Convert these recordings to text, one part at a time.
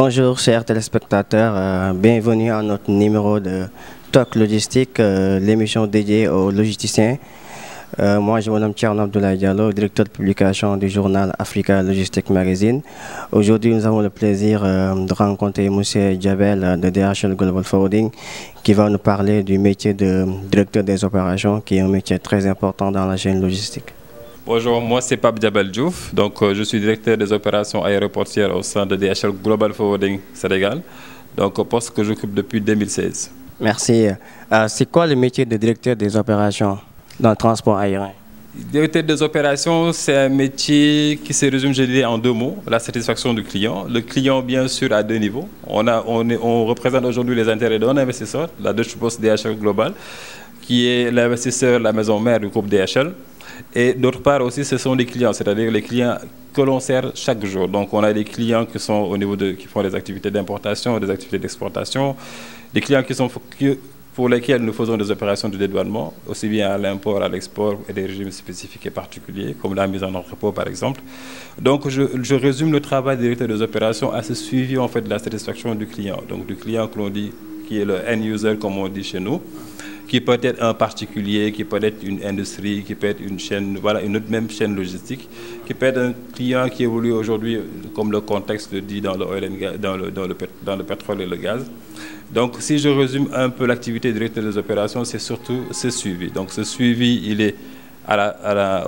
Bonjour chers téléspectateurs, bienvenue à notre numéro de Talk Logistique, l'émission dédiée aux logisticiens. Moi je me nomme Thierno Abdoulaye Diallo, directeur de publication du journal Africa Logistic Magazine. Aujourd'hui nous avons le plaisir de rencontrer M. Djabel de DHL Global Forwarding qui va nous parler du métier de directeur des opérations qui est un métier très important dans la chaîne logistique. Bonjour, moi c'est Pape Djabel Diouf, donc je suis directeur des opérations aéroportières au sein de DHL Global Forwarding Sénégal, donc poste que j'occupe depuis 2016. Merci. C'est quoi le métier de directeur des opérations dans le transport aérien? Directeur des opérations, c'est un métier qui se résume, je dirais, en deux mots, la satisfaction du client. Le client, bien sûr, à deux niveaux. On représente aujourd'hui les intérêts d'un investisseur, la Deutsche Post DHL Global, qui est l'investisseur, la maison mère du groupe DHL. Et d'autre part aussi, ce sont les clients, c'est-à-dire les clients que l'on sert chaque jour. Donc on a des clients qui sont au niveau qui font des activités d'importation, des activités d'exportation, des clients pour lesquels nous faisons des opérations de dédouanement, aussi bien à l'import, à l'export et des régimes spécifiques et particuliers, comme la mise en entrepôt par exemple. Donc je résume le travail du directeur des opérations à ce suivi en fait de la satisfaction du client. Donc du client que l'on dit qui est le end user comme on dit chez nous, qui peut être un particulier, qui peut être une industrie, qui peut être une chaîne, voilà, une autre même chaîne logistique, qui peut être un client qui évolue aujourd'hui, comme le contexte le dit dans le oil and gas, dans le pétrole et le gaz. Donc, si je résume un peu l'activité du directeur des opérations, c'est surtout ce suivi. Donc, ce suivi, il est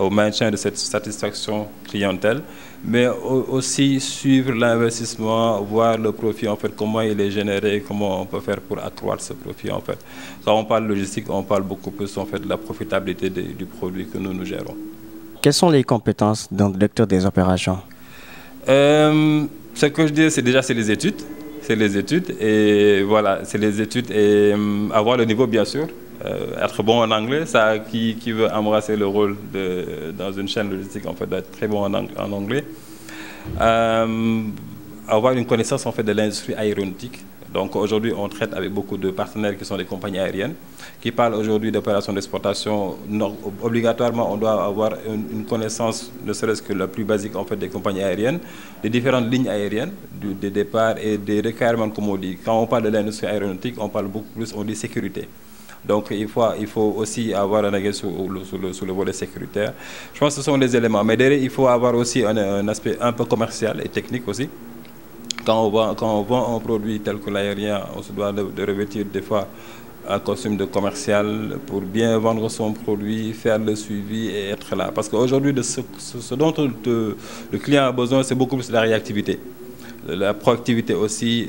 au maintien de cette satisfaction clientèle, mais aussi suivre l'investissement, voir le profit, en fait, comment il est généré, comment on peut faire pour accroître ce profit, en fait. Quand on parle logistique, on parle beaucoup plus, en fait, de la profitabilité du produit que nous gérons. Quelles sont les compétences d'un directeur des opérations? Ce que je dis, c'est déjà les études. C'est les études et voilà, c'est les études et avoir le niveau, bien sûr. Être bon en anglais, ça qui veut embrasser le rôle dans une chaîne logistique, en fait, d'être très bon en anglais. Avoir une connaissance, en fait, de l'industrie aéronautique. Donc aujourd'hui, on traite avec beaucoup de partenaires qui sont des compagnies aériennes, qui parlent aujourd'hui d'opérations d'exportation. Obligatoirement, on doit avoir une connaissance, ne serait-ce que la plus basique, en fait, des compagnies aériennes, des différentes lignes aériennes, des départs et des requirements, comme on dit. Quand on parle de l'industrie aéronautique, on parle beaucoup plus, on dit sécurité. Donc il faut aussi avoir un œil sur le volet sécuritaire. Je pense que ce sont les éléments. Mais derrière, il faut avoir aussi un aspect un peu commercial et technique aussi. Quand on vend un produit tel que l'aérien, on se doit de revêtir des fois un costume de commercial pour bien vendre son produit, faire le suivi et être là. Parce qu'aujourd'hui, ce dont le client a besoin, c'est beaucoup plus de la réactivité. La proactivité aussi,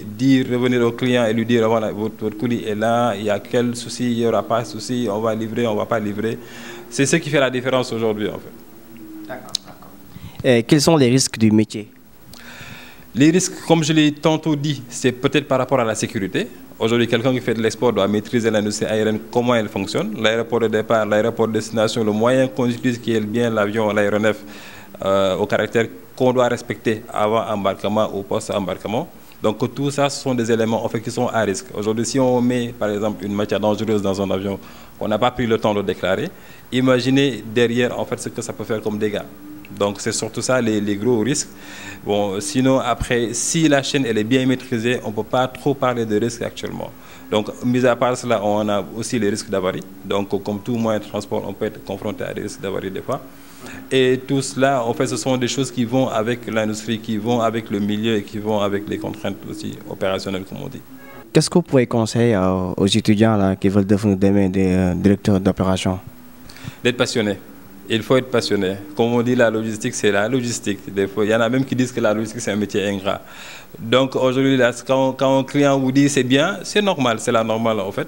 revenir au client et lui dire voilà, votre colis est là, il y a quel souci, il n'y aura pas de souci, on va livrer, on ne va pas livrer. C'est ce qui fait la différence aujourd'hui, en fait. D'accord. Quels sont les risques du métier? Les risques, comme je l'ai tantôt dit, c'est peut-être par rapport à la sécurité. Aujourd'hui, quelqu'un qui fait de l'export doit maîtriser l'industrie aérienne, comment elle fonctionne. L'aéroport de départ, l'aéroport de destination, le moyen qu'on utilise qui est bien l'avion, l'aéronef, au caractère qu'on doit respecter avant embarquement ou post-embarquement. Donc tout ça, ce sont des éléments en fait, qui sont à risque. Aujourd'hui, si on met par exemple une matière dangereuse dans un avion, on n'a pas pris le temps de déclarer, imaginez derrière en fait, ce que ça peut faire comme dégâts. Donc c'est surtout ça les gros risques. Bon, sinon après, si la chaîne elle est bien maîtrisée, on ne peut pas trop parler de risques actuellement. Donc mis à part cela, on a aussi les risques d'avarie. Donc comme tout moyen de transport, on peut être confronté à des risques d'avarie des fois. Et tout cela, en fait, ce sont des choses qui vont avec l'industrie, qui vont avec le milieu et qui vont avec les contraintes aussi opérationnelles, comme on dit. Qu'est-ce que vous pourriez conseiller aux étudiants là, qui veulent devenir demain des directeurs d'opération? D'être passionné. Il faut être passionné. Comme on dit, la logistique, c'est la logistique. Des fois, il y en a même qui disent que la logistique, c'est un métier ingrat. Donc aujourd'hui, quand un client vous dit c'est bien, c'est normal, c'est la normale en fait.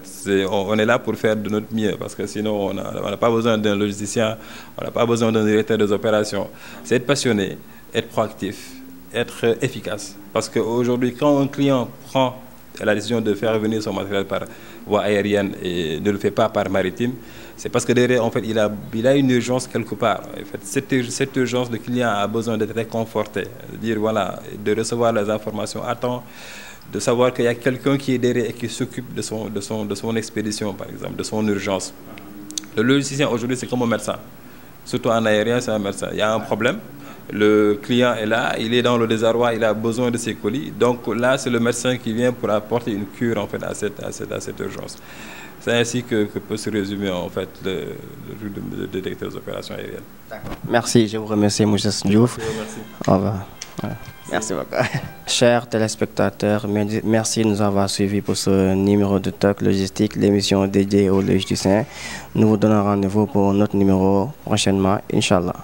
On est là pour faire de notre mieux parce que sinon, on n'a pas besoin d'un logisticien, on n'a pas besoin d'un directeur des opérations. C'est être passionné, être proactif, être efficace. Parce qu'aujourd'hui, quand un client prend la décision de faire venir son matériel par voie aérienne et ne le fait pas par maritime, c'est parce que derrière, en fait, il a une urgence quelque part. En fait, cette urgence, le client a besoin d'être réconforté, de dire voilà, de recevoir les informations à temps, de savoir qu'il y a quelqu'un qui est derrière et qui s'occupe de son expédition, par exemple, de son urgence. Le logisticien aujourd'hui, c'est comme un médecin. Surtout en aérien, c'est un médecin. Il y a un problème. Le client est là, il est dans le désarroi, il a besoin de ses colis. Donc là, c'est le médecin qui vient pour apporter une cure en fait, à cette urgence. C'est ainsi que peut se résumer en fait le rôle de détecteur des opérations aériennes. Merci, je vous remercie, M. Diouf. Merci. Au revoir. Merci beaucoup. Chers téléspectateurs, merci de nous avoir suivis pour ce numéro de TOC Logistique, l'émission dédiée aux logisticiens. Nous vous donnons rendez-vous pour notre numéro prochainement, Inch'Allah.